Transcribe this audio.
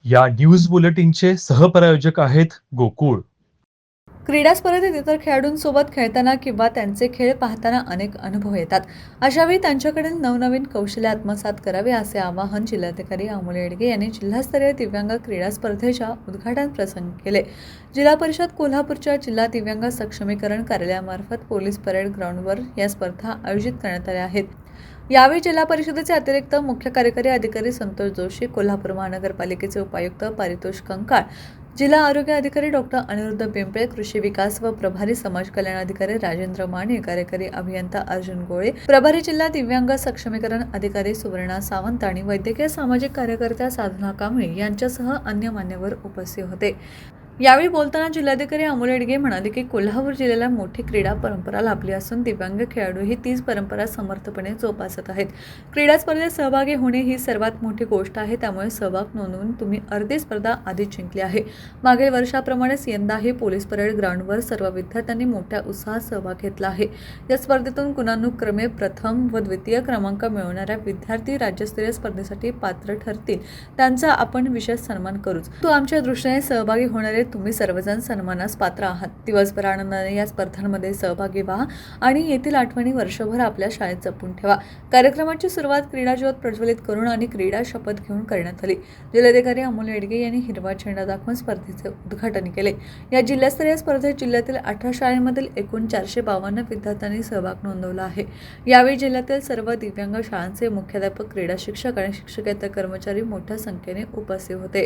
या न्यूज बुलेटिनचे सहप्रायोजक आहेत गोकुळ. क्रीडा स्पर्धेत इतर खेळाडूंसोबत खेळताना किंवा त्यांचे खेळ पाहताना अनेक अनुभव येतात. अशावेळी त्यांच्याकडील नवनवीन कौशल्य आत्मसात करावे असे आवाहन जिल्हाधिकारी अमोल येडगे यांनी जिल्हास्तरीय दिव्यांग क्रीडा स्पर्धेच्या उद्घाटन प्रसंगी केले. जिल्हा परिषद कोल्हापूरच्या जिल्हा दिव्यांग सक्षमीकरण कार्यालयामार्फत पोलीस परेड ग्राउंडवर या स्पर्धा आयोजित करण्यात आल्या आहेत. यावेळी जिल्हा परिषदेचे अतिरिक्त मुख्य कार्यकारी अधिकारी संतोष जोशी, कोल्हापूर महानगरपालिकेचे उपायुक्त पारितोष कंकाळ, जिल्हा आरोग्य अधिकारी डॉक्टर अनिरुद्ध पिंपळे, कृषी विकास व प्रभारी समाज कल्याण अधिकारी राजेंद्र माने, कार्यकारी अभियंता अर्जुन गोळे, प्रभारी जिल्हा दिव्यांग सक्षमीकरण अधिकारी सुवर्णा सावंत आणि वैद्यकीय सामाजिक कार्यकर्त्या साधना कांबळे यांच्यासह अन्य मान्यवर उपस्थित होते. यावेळी बोलताना जिल्हाधिकारी अमोल येडगे म्हणाले की कोल्हापूर जिल्ह्याला मोठी क्रीडा परंपरा लाभली असून दिव्यांग खेळाडूही तीच परंपरा समर्थपणे जोपासत आहेत. क्रीडा स्पर्धेत सहभागी होणे ही सर्वात मोठी गोष्ट आहे. त्यामुळे सहभाग नोंदवून तुम्ही अर्धी स्पर्धा आधीच जिंकली आहे. मागील वर्षाप्रमाणेच यंदाही पोलीस परेड ग्राउंडवर सर्व विद्यार्थ्यांनी मोठ्या उत्साहात सहभाग घेतला आहे. या स्पर्धेतून गुणानुक्रमे प्रथम व द्वितीय क्रमांक मिळवणाऱ्या विद्यार्थी राज्यस्तरीय स्पर्धेसाठी पात्र ठरतील. त्यांचा आपण विशेष सन्मान करूच. तो आमच्या दृष्टीने सहभागी होणारे तुम्ही सर्वजण सन्मानास पात्र आहात. दिवसभर आनंदाने या स्पर्धांमध्ये सहभागी व्हा आणि येथील आठवणी वर्षभर आपल्या शाळेत जपून ठेवा. कार्यक्रमाची सुरुवात क्रीडा ज्योत प्रज्वलित करून आणि क्रीडा शपथ घेऊन करण्यात आली. जिल्हाधिकारी अमोल येडगे यांनी हिरवा झेंडा दाखवून स्पर्धेचे उद्घाटन केले. या जिल्हास्तरीय स्पर्धेत जिल्ह्यातील 18 शाळांमधील एकूण 452 विद्यार्थ्यांनी सहभाग नोंदवला आहे. यावेळी जिल्ह्यातील सर्व दिव्यांग शाळांचे मुख्याध्यापक, क्रीडा शिक्षक आणि शिक्षकेतर कर्मचारी मोठ्या संख्येने उपस्थित होते.